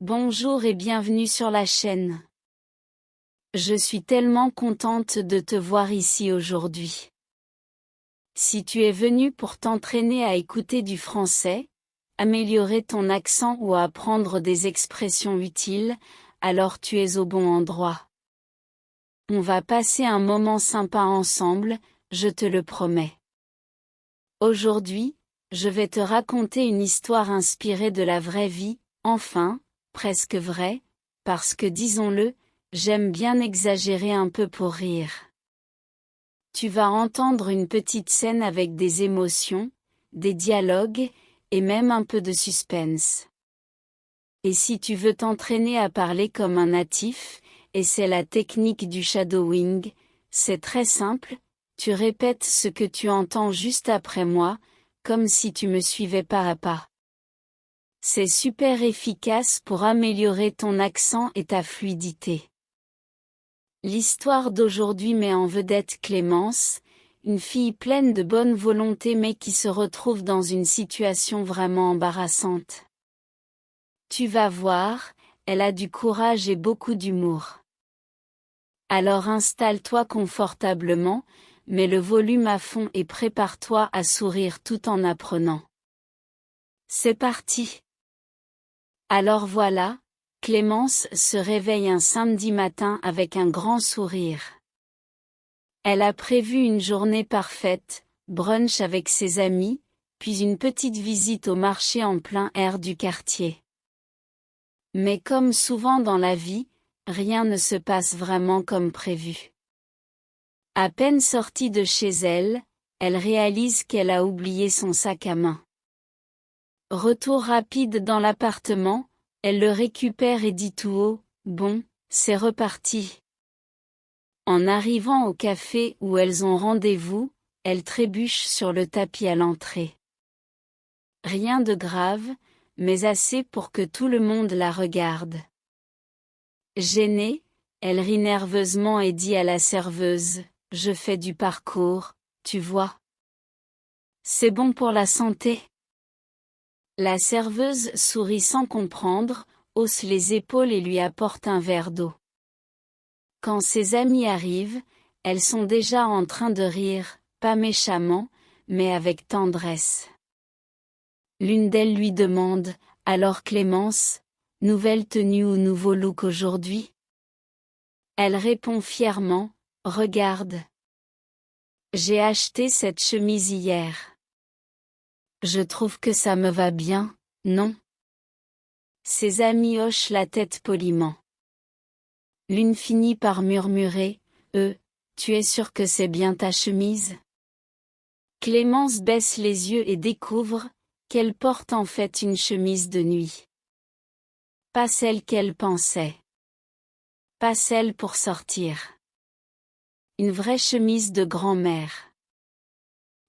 Bonjour et bienvenue sur la chaîne. Je suis tellement contente de te voir ici aujourd'hui. Si tu es venu pour t'entraîner à écouter du français, améliorer ton accent ou apprendre des expressions utiles, alors tu es au bon endroit. On va passer un moment sympa ensemble, je te le promets. Aujourd'hui, je vais te raconter une histoire inspirée de la vraie vie, enfin, presque vraie, parce que disons-le, j'aime bien exagérer un peu pour rire. Tu vas entendre une petite scène avec des émotions, des dialogues, et même un peu de suspense. Et si tu veux t'entraîner à parler comme un natif, et c'est la technique du shadowing, c'est très simple, tu répètes ce que tu entends juste après moi, comme si tu me suivais pas à pas. C'est super efficace pour améliorer ton accent et ta fluidité. L'histoire d'aujourd'hui met en vedette Clémence, une fille pleine de bonne volonté mais qui se retrouve dans une situation vraiment embarrassante. Tu vas voir, elle a du courage et beaucoup d'humour. Alors installe-toi confortablement, mets le volume à fond et prépare-toi à sourire tout en apprenant. C'est parti! Alors voilà, Clémence se réveille un samedi matin avec un grand sourire. Elle a prévu une journée parfaite, brunch avec ses amis, puis une petite visite au marché en plein air du quartier. Mais comme souvent dans la vie, rien ne se passe vraiment comme prévu. À peine sortie de chez elle, elle réalise qu'elle a oublié son sac à main. Retour rapide dans l'appartement, elle le récupère et dit tout haut, « Bon, c'est reparti. » En arrivant au café où elles ont rendez-vous, elle trébuche sur le tapis à l'entrée. Rien de grave, mais assez pour que tout le monde la regarde. Gênée, elle rit nerveusement et dit à la serveuse, « Je fais du parcours, tu vois. C'est bon pour la santé. » La serveuse sourit sans comprendre, hausse les épaules et lui apporte un verre d'eau. Quand ses amies arrivent, elles sont déjà en train de rire, pas méchamment, mais avec tendresse. L'une d'elles lui demande, « Alors Clémence, nouvelle tenue ou nouveau look aujourd'hui ?» Elle répond fièrement, « Regarde. J'ai acheté cette chemise hier. Je trouve que ça me va bien, non ?» Ses amis hochent la tête poliment. L'une finit par murmurer, « Tu es sûre que c'est bien ta chemise ?» Clémence baisse les yeux et découvre qu'elle porte en fait une chemise de nuit. Pas celle qu'elle pensait. Pas celle pour sortir. Une vraie chemise de grand-mère.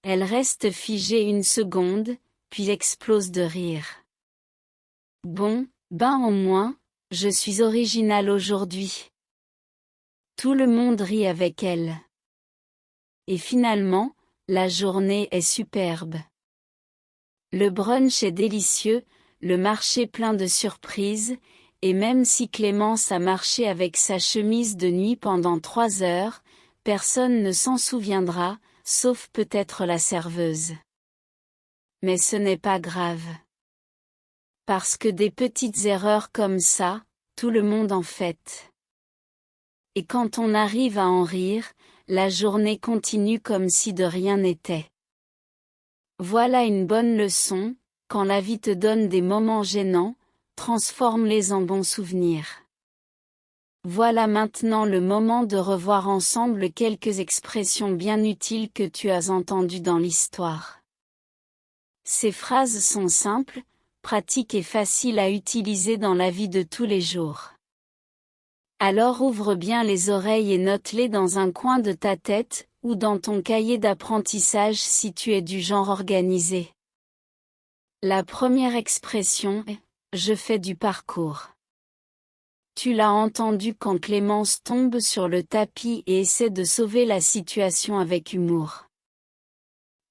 Elle reste figée une seconde, puis explose de rire. Bon, ben au moins, je suis originale aujourd'hui. Tout le monde rit avec elle. Et finalement, la journée est superbe. Le brunch est délicieux, le marché plein de surprises, et même si Clémence a marché avec sa chemise de nuit pendant 3 heures, personne ne s'en souviendra, sauf peut-être la serveuse. Mais ce n'est pas grave. Parce que des petites erreurs comme ça, tout le monde en fait. Et quand on arrive à en rire, la journée continue comme si de rien n'était. Voilà une bonne leçon, quand la vie te donne des moments gênants, transforme-les en bons souvenirs. Voilà maintenant le moment de revoir ensemble quelques expressions bien utiles que tu as entendues dans l'histoire. Ces phrases sont simples, pratiques et faciles à utiliser dans la vie de tous les jours. Alors ouvre bien les oreilles et note-les dans un coin de ta tête, ou dans ton cahier d'apprentissage si tu es du genre organisé. La première expression est « je fais du parcours ». Tu l'as entendu quand Clémence tombe sur le tapis et essaie de sauver la situation avec humour.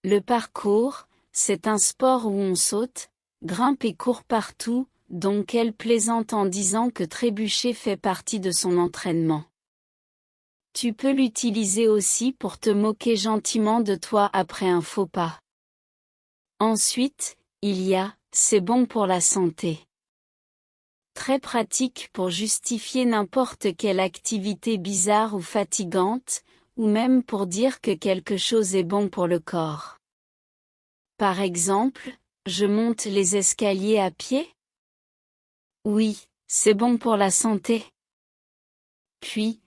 Le parcours, c'est un sport où on saute, grimpe et court partout, donc elle plaisante en disant que trébucher fait partie de son entraînement. Tu peux l'utiliser aussi pour te moquer gentiment de toi après un faux pas. Ensuite, il y a « c'est bon pour la santé ». Très pratique pour justifier n'importe quelle activité bizarre ou fatigante, ou même pour dire que quelque chose est bon pour le corps. Par exemple, je monte les escaliers à pied? Oui, c'est bon pour la santé. Puis,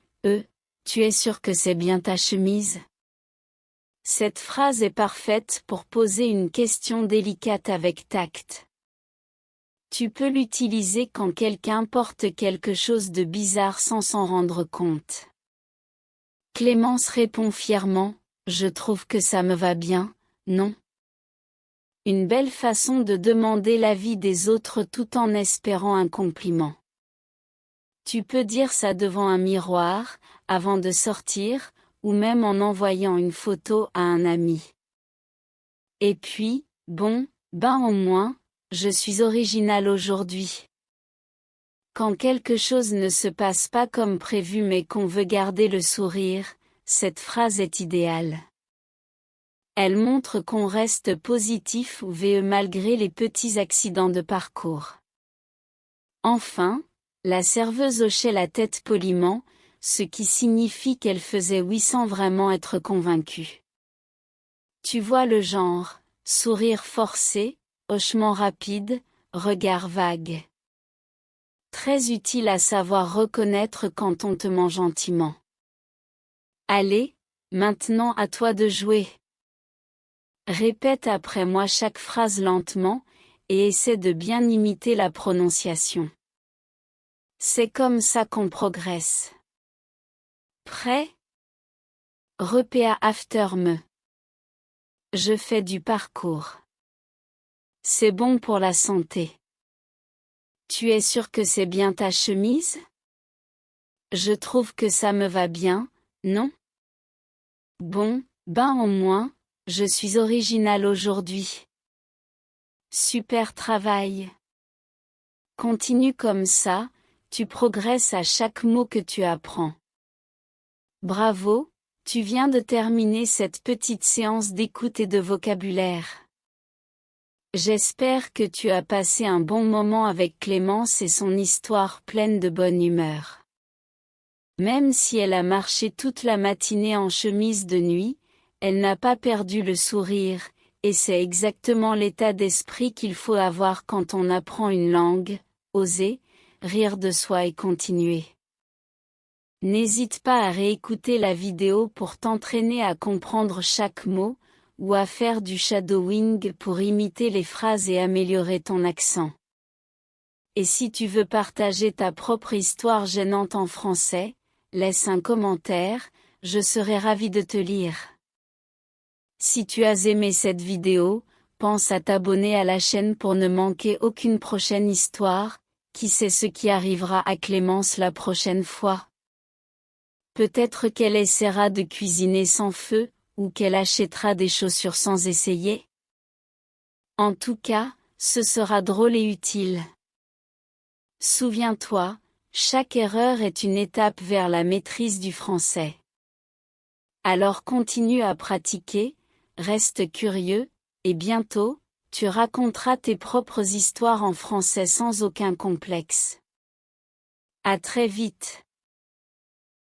tu es sûr que c'est bien ta chemise? Cette phrase est parfaite pour poser une question délicate avec tact. Tu peux l'utiliser quand quelqu'un porte quelque chose de bizarre sans s'en rendre compte. Clémence répond fièrement, « Je trouve que ça me va bien, non ?» Une belle façon de demander l'avis des autres tout en espérant un compliment. Tu peux dire ça devant un miroir, avant de sortir, ou même en envoyant une photo à un ami. Et puis, bon, au moins, je suis original aujourd'hui. Quand quelque chose ne se passe pas comme prévu mais qu'on veut garder le sourire, cette phrase est idéale. Elle montre qu'on reste positif ou veilleux malgré les petits accidents de parcours. Enfin, la serveuse hochait la tête poliment, ce qui signifie qu'elle faisait oui sans vraiment être convaincue. Tu vois le genre, sourire forcé, hochement rapide, regard vague. Très utile à savoir reconnaître quand on te ment gentiment. Allez, maintenant à toi de jouer. Répète après moi chaque phrase lentement, et essaie de bien imiter la prononciation. C'est comme ça qu'on progresse. Prêt? Repeat after me. Je fais du parcours. C'est bon pour la santé. Tu es sûr que c'est bien ta chemise? Je trouve que ça me va bien, non? Bon, au moins, je suis original aujourd'hui. Super travail. Continue comme ça, tu progresses à chaque mot que tu apprends. Bravo, tu viens de terminer cette petite séance d'écoute et de vocabulaire. J'espère que tu as passé un bon moment avec Clémence et son histoire pleine de bonne humeur. Même si elle a marché toute la matinée en chemise de nuit, elle n'a pas perdu le sourire, et c'est exactement l'état d'esprit qu'il faut avoir quand on apprend une langue, oser, rire de soi et continuer. N'hésite pas à réécouter la vidéo pour t'entraîner à comprendre chaque mot, ou à faire du shadowing pour imiter les phrases et améliorer ton accent. Et si tu veux partager ta propre histoire gênante en français, laisse un commentaire, je serai ravi de te lire. Si tu as aimé cette vidéo, pense à t'abonner à la chaîne pour ne manquer aucune prochaine histoire, qui sait ce qui arrivera à Clémence la prochaine fois. Peut-être qu'elle essaiera de cuisiner sans feu, ou qu'elle achètera des chaussures sans essayer. En tout cas, ce sera drôle et utile. Souviens-toi, chaque erreur est une étape vers la maîtrise du français. Alors continue à pratiquer, reste curieux, et bientôt, tu raconteras tes propres histoires en français sans aucun complexe. À très vite.